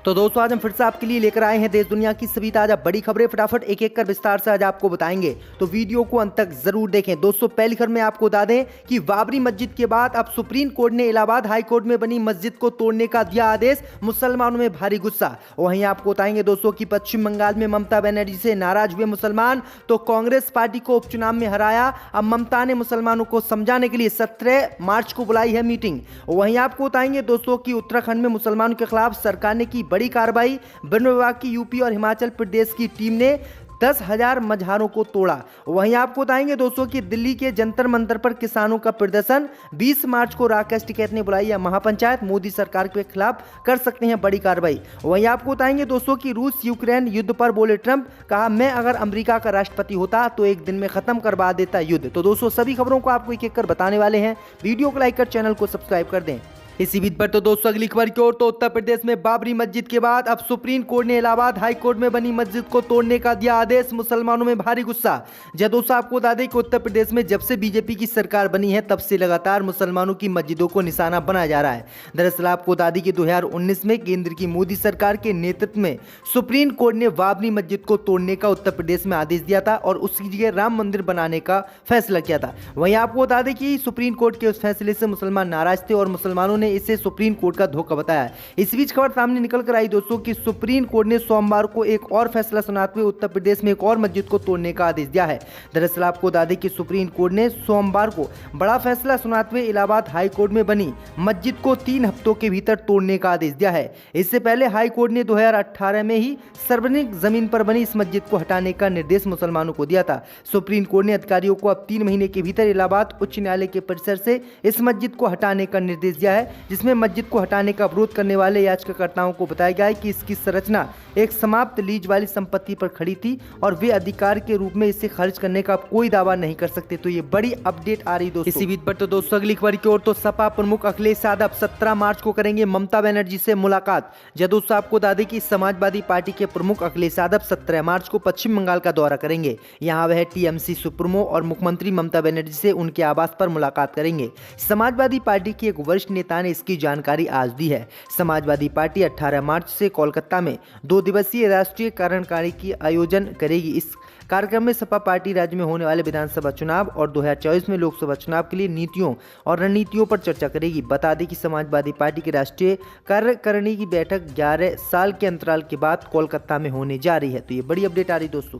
तो दोस्तों आज हम फिर से आपके लिए लेकर आए हैं देश दुनिया की सभी ताजा बड़ी खबरें। फटाफट एक एक कर विस्तार से आज आपको बताएंगे, तो वीडियो को अंत तक जरूर देखें। दोस्तों पहली खबर में आपको बता दें कि बाबरी मस्जिद के बाद अब सुप्रीम कोर्ट ने इलाहाबाद हाई कोर्ट में बनी मस्जिद को तोड़ने का दिया आदेश, मुसलमानों में भारी गुस्सा। वहीं आपको बताएंगे दोस्तों कि पश्चिम बंगाल में ममता बनर्जी से नाराज हुए मुसलमान, तो कांग्रेस पार्टी को उपचुनाव में हराया। अब ममता ने मुसलमानों को समझाने के लिए 17 मार्च को बुलाई है मीटिंग। वहीं आपको बताएंगे दोस्तों कि उत्तराखंड में मुसलमानों के खिलाफ सरकार ने की बड़ी कार्रवाई। वन विभाग की यूपी और हिमाचल प्रदेश की टीम ने 10,000 मझारों को तोड़ा। वहीं आपको बताएंगे दोस्तों कि दिल्ली के जंतर मंतर पर किसानों का प्रदर्शन। 20 मार्च को राकेश टिकैत ने बुलाई है महापंचायत, मोदी सरकार के खिलाफ कर सकते हैं बड़ी कार्रवाई। वहीं आपको बताएंगे दोस्तों कि रूस यूक्रेन युद्ध पर बोले ट्रंप, कहा मैं अगर अमेरिका का राष्ट्रपति होता तो एक दिन में खत्म करवा देता युद्ध। तो दोस्तों सभी खबरों को आपको एक एक कर बताने वाले हैं, वीडियो को लाइक कर चैनल को सब्सक्राइब कर दें। इसी बीच पर तो दोस्तों अगली खबर की ओर, तो उत्तर प्रदेश में बाबरी मस्जिद के बाद अब सुप्रीम कोर्ट ने इलाहाबाद हाई कोर्ट में बनी मस्जिद को तोड़ने का दिया आदेश, मुसलमानों में भारी गुस्सा। जब दोस्तों आपको बता दें कि उत्तर प्रदेश में जब से बीजेपी की सरकार बनी है तब से लगातार मुसलमानों की मस्जिदों को निशाना बनाया जा रहा है। दरअसल आपको बता दें कि 2019 में केंद्र की मोदी सरकार के नेतृत्व में सुप्रीम कोर्ट ने बाबरी मस्जिद को तोड़ने का उत्तर प्रदेश में आदेश दिया था और उसकी जगह राम मंदिर बनाने का फैसला किया था। वहीं आपको बता दें कि सुप्रीम कोर्ट के उस फैसले से मुसलमान नाराज थे और मुसलमानों ने इसे सुप्रीम कोर्ट का धोखा बताया। इस बीच खबर सामने निकल कर आई दोस्तों कि सुप्रीम कोर्ट ने सोमवार को एक और फैसला सुनाते हुए उत्तर प्रदेश में एक और मस्जिद को तोड़ने का आदेश दिया है। दरअसल आपको बता दें कि सुप्रीम कोर्ट ने सोमवार को बड़ा फैसला सुनाते हुए इलाहाबाद हाई कोर्ट में बनी मस्जिद को 3 हफ्तों के भीतर तोड़ने का आदेश दिया है। इससे पहले हाई कोर्ट ने 2018 में ही सार्वजनिक जमीन पर बनी इस मस्जिद को हटाने का निर्देश मुसलमानों को दिया था। सुप्रीम कोर्ट ने अधिकारियों को अब 3 महीने के भीतर इलाहाबाद उच्च न्यायालय के परिसर से इस मस्जिद को हटाने का निर्देश दिया है, जिसमें मस्जिद को हटाने का विरोध करने वाले याचिकाकर्ताओं को बताया गया है कि इसकी संरचना एक समाप्त लीज वाली संपत्ति पर खड़ी थी और वे अधिकार के रूप में इसे खारिज करने का कोई दावा नहीं कर सकते। तो ये बड़ी अपडेट आ रही दोस्तों। इसी बीच पर तो दोस्तों अगली खबर की ओर, तो सपा प्रमुख अखिलेश यादव 17 मार्च को करेंगे ममता बनर्जी से मुलाकात। जब दोस्तों आपको बता दें कि समाजवादी पार्टी के प्रमुख अखिलेश यादव 17 मार्च को पश्चिम बंगाल का दौरा करेंगे। यहाँ वह टीएमसी सुप्रीमो और मुख्यमंत्री ममता बनर्जी से उनके आवास पर मुलाकात करेंगे। समाजवादी पार्टी के एक वरिष्ठ नेता ने इसकी जानकारी आज दी है। समाजवादी पार्टी 18 मार्च से कोलकाता में 2 दिवसीय राष्ट्रीय कार्यकारिणी की आयोजन करेगी। इस कार्यक्रम में सपा पार्टी राज्य में होने वाले विधानसभा चुनाव और 2024 में लोकसभा चुनाव के लिए नीतियों और रणनीतियों पर चर्चा करेगी। बता दें कि समाजवादी पार्टी की राष्ट्रीय कार्यकारिणी की बैठक 11 साल के अंतराल के बाद कोलकाता में होने जा रही है। तो ये बड़ी अपडेट आ रही दोस्तों।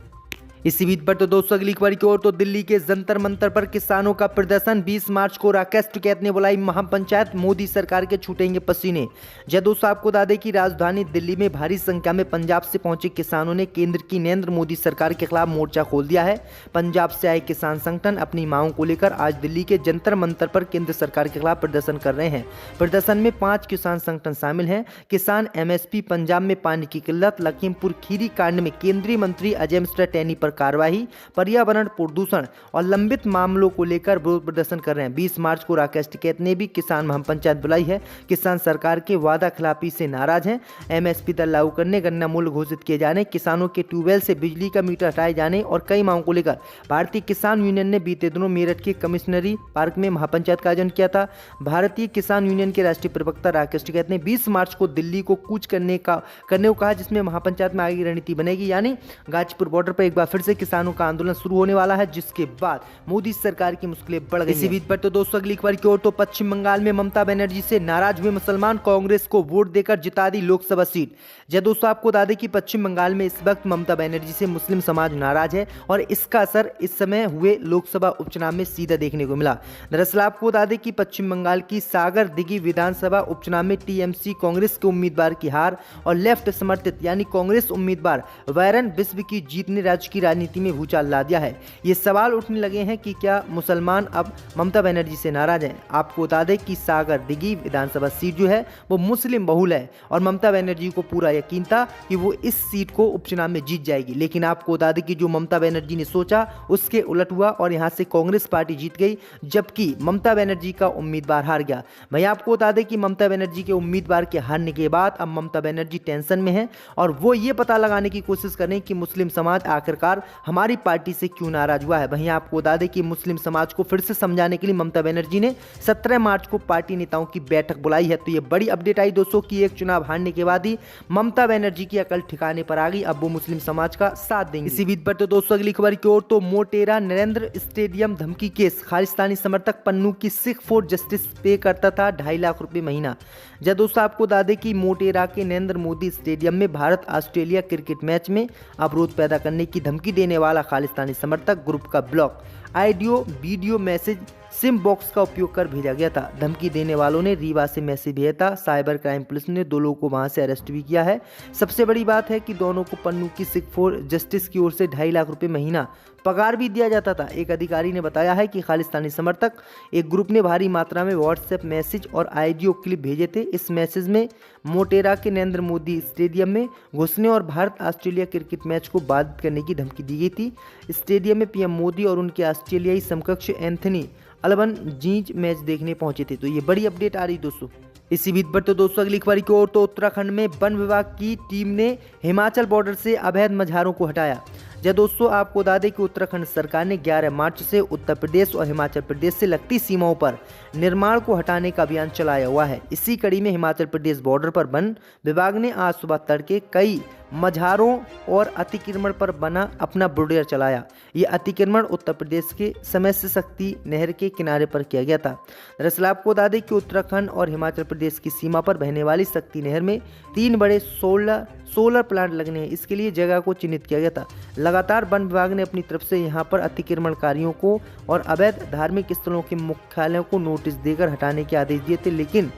इसी बीच पर तो दोस्तों अगली खबर की ओर, तो दिल्ली के जंतर मंतर पर किसानों का प्रदर्शन। 20 मार्च को राकेश टिकैत ने बुलाई महापंचायत, मोदी सरकार के छूटेंगे पसीने। जब दोस्तों आपको बता दें कि राजधानी दिल्ली में भारी संख्या में पंजाब से पहुंचे किसानों ने केंद्र की नरेंद्र मोदी सरकार के खिलाफ मोर्चा खोल दिया है। पंजाब से आए किसान संगठन अपनी मांगों को लेकर आज दिल्ली के जंतर मंतर पर केंद्र सरकार के खिलाफ प्रदर्शन कर रहे हैं। प्रदर्शन में 5 किसान संगठन शामिल हैं। किसान एमएसपी, पंजाब में पानी की किल्लत, लखीमपुर खीरी कांड में केंद्रीय मंत्री अजय मिश्रा टैनी पर कार्रवाई, पर्यावरण प्रदूषण और लंबित मामलों को लेकर विरोध प्रदर्शन कर रहे हैं। 20 मार्च को राकेश टिकैत ने भी किसान महापंचायत बुलाई है। किसान सरकार के वादा खिलाफी से नाराज हैं। एमएसपी दर लागू करने, गन्ना मूल्य घोषित किए जाने, किसानों के ट्यूबवेल से बिजली का मीटर हटाए जाने और कई मांगों को लेकर भारतीय किसान यूनियन ने बीते दिनों मेरठ के कमिश्नरी पार्क में महापंचायत का आयोजन किया था। भारतीय किसान यूनियन के राष्ट्रीय प्रवक्ता राकेश टिकैत ने 20 मार्च को दिल्ली को कूच करने को कहा, जिसमें महापंचायत में आगे रणनीति बनेगी। यानी गाजीपुर बॉर्डर पर एक बार फिर से किसानों का आंदोलन शुरू होने वाला है, जिसके बाद मोदी सरकार की मुश्किलें बढ़ गई। इसी बीच पर तो दोस्तों अगली खबर की ओर, तो पश्चिम बंगाल में ममता बनर्जी से नाराज हुए मुसलमान, कांग्रेस को वोट देकर जिता दी लोकसभा सीट। जब दोस्तों आपको बता दें कि पश्चिम बंगाल में इस वक्त ममता बनर्जी से मुस्लिम समाज नाराज है और इसका असर इस समय हुए लोकसभा उपचुनाव में सीधा देखने को मिला। दरअसल आपको बता दें कि पश्चिम बंगाल की सागर दिघी विधानसभा उपचुनाव में टीएमसी कांग्रेस के उम्मीदवार की हार और लेफ्ट समर्थित यानी कांग्रेस उम्मीदवार वैरन विश्व की जीत ने राज्य की राजनीति में भूचाल ला दिया है। ये सवाल उठने लगे हैं कि क्या मुसलमान अब ममता बनर्जी से नाराज हैं। आपको बता दें कि सागर दिघी विधानसभा सीट जो है वो मुस्लिम बहुल है और ममता बनर्जी को पूरा यकीन था कि वो इस सीट को उपचुनाव में जीत जाएगी। लेकिन आपको बता दें कि जो ममता बनर्जी ने सोचा उसके उलट हुआ और यहाँ से कांग्रेस पार्टी जीत गई, जबकि ममता बनर्जी का उम्मीदवार हार गया। भाई आपको बता दें कि ममता बनर्जी के उम्मीदवार के हारने के बाद अब ममता बनर्जी टेंशन में है और वो ये पता लगाने की कोशिश करें कि मुस्लिम समाज आखिरकार परिवार हमारी पार्टी से क्यों नाराज हुआ है। वहीं आपको बता दें कि मुस्लिम समाज को फिर से समझाने के लिए ममता बनर्जी ने 17 मार्च को पार्टी नेताओं की बैठक बुलाई है। तो ये बड़ी अपडेट आई दोस्तों कि एक चुनाव हारने के बाद ही ममता बनर्जी की अकल ठिकाने पर आ गई, अब वो मुस्लिम समाज का साथ देंगे। इसी बीच पर तो दोस्तों अगली खबर की ओर तो मोटेरा नरेंद्र स्टेडियम धमकी केस, खालिस्तानी समर्थक पन्नू की सिख फॉर जस्टिस पे करता था 2.5 लाख रुपए महीना। जब दोस्तों आपको बता दें कि मोटेरा के नरेंद्र मोदी स्टेडियम में भारत ऑस्ट्रेलिया क्रिकेट मैच में अवरोध पैदा करने की धमकी देने वाला खालिस्तानी समर्थक ग्रुप का block audio video message SIM box का उपयोग कर भेजा गया था। धमकी देने वालों ने रीवा से मैसेज भेजा था। साइबर क्राइम पुलिस ने 2 लोगों को वहां से अरेस्ट भी किया है। सबसे बड़ी बात है कि दोनों को पन्नू की सिख फॉर जस्टिस की ओर से 2.5 लाख रुपए महीना पगार भी दिया जाता था। एक अधिकारी ने बताया है कि खालिस्तानी समर्थक एक ग्रुप ने भारी मात्रा में व्हाट्सएप मैसेज और ऑडियो क्लिप भेजे थे। इस मैसेज में मोटेरा के नरेंद्र मोदी स्टेडियम में घुसने और भारत ऑस्ट्रेलिया क्रिकेट मैच को बाधित करने की धमकी दी गई थी। स्टेडियम में पीएम मोदी और उनके ऑस्ट्रेलियाई समकक्ष एंथनी अल्बनजीज मैच देखने पहुंचे थे। तो ये बड़ी अपडेट आ रही दोस्तों। इसी बीच पर तो दोस्तों अगली खबर की ओर तो उत्तराखंड में वन विभाग की टीम ने हिमाचल बॉर्डर से अवैध मझारों को हटाया। जब दोस्तों आपको बता दें कि उत्तराखंड सरकार ने 11 मार्च से उत्तर प्रदेश और हिमाचल प्रदेश से लगती सीमाओं पर निर्माण को हटाने का अभियान चलाया हुआ है। इसी कड़ी में हिमाचल प्रदेश बॉर्डर पर वन विभाग ने आज सुबह तड़के कई मझारों और अतिक्रमण पर बना अपना बुलडोजर चलाया। ये अतिक्रमण उत्तर प्रदेश के समय से शक्ति नहर के किनारे पर किया गया था। दरअसल आपको बता दें कि उत्तराखंड और हिमाचल प्रदेश की सीमा पर बहने वाली शक्ति नहर में 3 बड़े सोलर प्लांट लगने हैं। इसके लिए जगह को चिन्हित किया गया था। लगातार वन विभाग ने अपनी तरफ से यहां पर अतिक्रमणकारियों को और अवैध धार्मिक स्थलों के मुख्यालयों को नोटिस देकर हटाने के आदेश दिए थे, लेकिन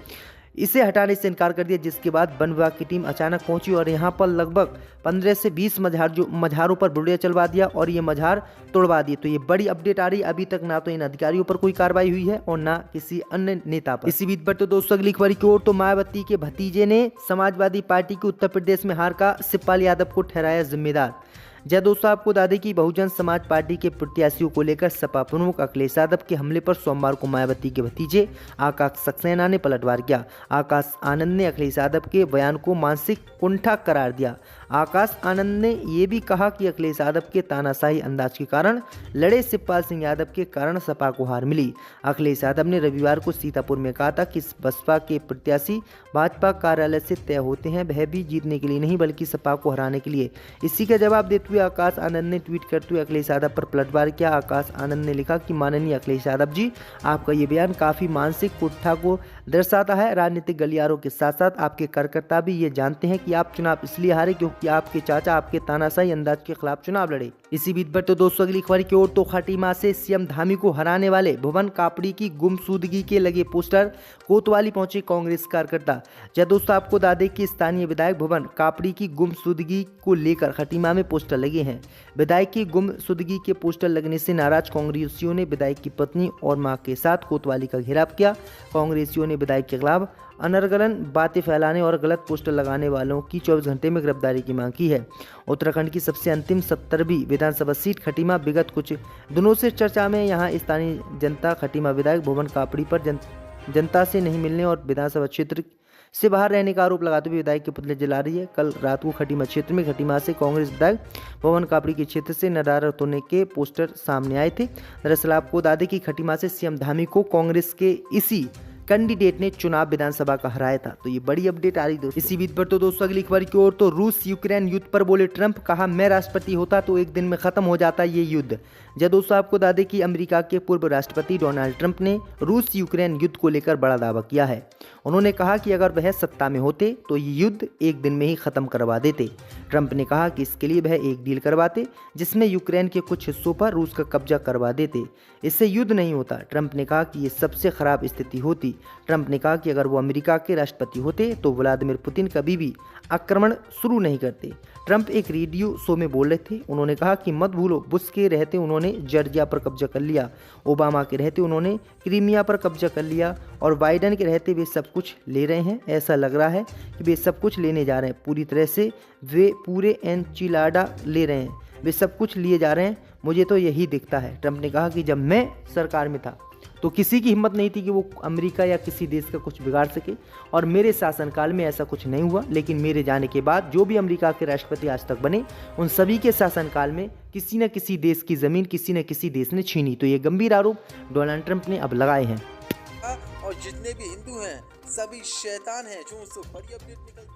इसे हटाने से इनकार कर दिया, जिसके बाद वन विभाग की टीम अचानक पहुंची और यहां पर लगभग 15 से 20 मझारों पर बुलडोजर चलवा दिया और ये मझार तोड़वा दिए। तो ये बड़ी अपडेट आ रही है। अभी तक ना तो इन अधिकारियों पर कोई कार्रवाई हुई है और ना किसी अन्य नेता पर। इसी बीच पर तो दोस्तों अगली खबर की ओर तो मायावती के भतीजे ने समाजवादी पार्टी की उत्तर प्रदेश में हार का शिवपाल यादव को ठहराया जिम्मेदार। जय दोस्तों आपको बता दें कि बहुजन समाज पार्टी के प्रत्याशियों को लेकर सपा प्रमुख अखिलेश यादव के हमले पर सोमवार को मायावती के भतीजे आकाश सक्सेना ने पलटवार किया। आकाश आनंद ने अखिलेश यादव के बयान को मानसिक कुंठा करार दिया। आकाश आनंद ने यह भी कहा कि अखिलेश यादव के तानाशाही अंदाज के कारण लड़े शिवपाल सिंह यादव के कारण सपा को हार मिली। अखिलेश यादव ने रविवार को सीतापुर में कहा था कि बसपा के प्रत्याशी भाजपा कार्यालय से तय होते हैं, वह भी जीतने के लिए नहीं बल्कि सपा को हराने के लिए। इसी का जवाब देते हुए आकाश आनंद ने ट्वीट करते हुए अखिलेश यादव पर पलटवार किया। आकाश आनंद ने लिखा कि माननीय अखिलेश यादव जी, आपका ये बयान काफी मानसिक कुंठा को दर्शाता है। राजनीतिक गलियारों के साथ साथ आपके कार्यकर्ता भी ये जानते हैं कि आप चुनाव इसलिए हारे क्योंकि आपके चाचा आपके तानाशाही अंदाज के खिलाफ चुनाव लड़े। इसी बीच पर तो दोस्तों अगली खबर की ओर तो खटीमा से सीएम धामी को हराने वाले भुवन कापड़ी की गुमशुदगी के लगे पोस्टर कोतवाली पहुंचे कांग्रेस कार्यकर्ता। जब दोस्तों आपको बता दें कि स्थानीय विधायक भुवन कापड़ी की गुमशुदगी को लेकर खटीमा में पोस्टर लगे हैं। विधायक की गुमशुदगी के पोस्टर लगने से नाराज कांग्रेसियों ने विधायक की पत्नी और मां के साथ कोतवाली का घेराव किया। कांग्रेसियों ने विधायक के खिलाफ अनर्गलन बातें फैलाने और गलत पोस्टर लगाने वालों की 24 घंटे में गिरफ्तारी की मांग की है। उत्तराखंड की सबसे अंतिम 70वीं विधानसभा सीट खटीमा विगत कुछ दिनों से चर्चा में। यहाँ स्थानीय जनता खटीमा विधायक भुवन कापड़ी पर जनता से नहीं मिलने और विधानसभा क्षेत्र से बाहर रहने का आरोप लगाते हुए विधायक के पुतले जला रही है। कल रात को खटीमा क्षेत्र में खटीमा से कांग्रेस विधायक भुवन कापड़ी के क्षेत्र से नदारत होने के पोस्टर सामने आए थे। दरअसल आपको बता दें कि खटीमा से सीएम धामी को कांग्रेस के इसी कैंडिडेट ने चुनाव विधानसभा का हराया था। तो ये बड़ी अपडेट आ रही दोस्तों। इसी बीच पर तो दोस्तों अगली खबर की ओर तो रूस यूक्रेन युद्ध पर बोले ट्रंप, कहा मैं राष्ट्रपति होता तो एक दिन में खत्म हो जाता ये युद्ध। जब दोस्तों आपको बता दें कि अमेरिका के पूर्व राष्ट्रपति डोनाल्ड ट्रंप ने रूस यूक्रेन युद्ध को लेकर बड़ा दावा किया है। उन्होंने कहा कि अगर वह सत्ता में होते तो ये युद्ध एक दिन में ही खत्म करवा देते। ट्रंप ने कहा कि इसके लिए वह एक डील करवाते जिसमें यूक्रेन के कुछ हिस्सों पर रूस का कब्जा करवा देते। इससे युद्ध नहीं होता। ट्रंप ने कहा कि ये सबसे खराब स्थिति होती। ट्रंप ने कहा कि अगर वो अमेरिका के राष्ट्रपति होते तो व्लादिमीर पुतिन कभी भी आक्रमण शुरू नहीं करते। ट्रंप एक रेडियो शो में बोल रहे थे। उन्होंने कहा कि मत भूलो, बुश के रहते उन्होंने जॉर्जिया पर कब्जा कर लिया, ओबामा के रहते उन्होंने क्रीमिया पर कब्जा कर लिया और बाइडेन के रहते वे सब कुछ ले रहे हैं। ऐसा लग रहा है कि वे सब कुछ लेने जा रहे हैं। पूरी तरह से वे पूरे एनचिलाडा ले रहे हैं, वे सब कुछ लिए जा रहे हैं। मुझे तो यही दिखता है। ट्रंप ने कहा कि जब मैं सरकार में था तो किसी की हिम्मत नहीं थी कि वो अमेरिका या किसी देश का कुछ बिगाड़ सके। और मेरे शासनकाल में ऐसा कुछ नहीं हुआ, लेकिन मेरे जाने के बाद जो भी अमेरिका के राष्ट्रपति आज तक बने, उन सभी के शासनकाल में किसी न किसी देश की ज़मीन किसी न किसी देश ने छीनी। तो ये गंभीर आरोप डोनाल्ड ट्रंप ने अब लगाए हैं। और जितने भी हिंदू हैं सभी शैतान हैं। जो उससे बड़ी अपडेट निकलती है।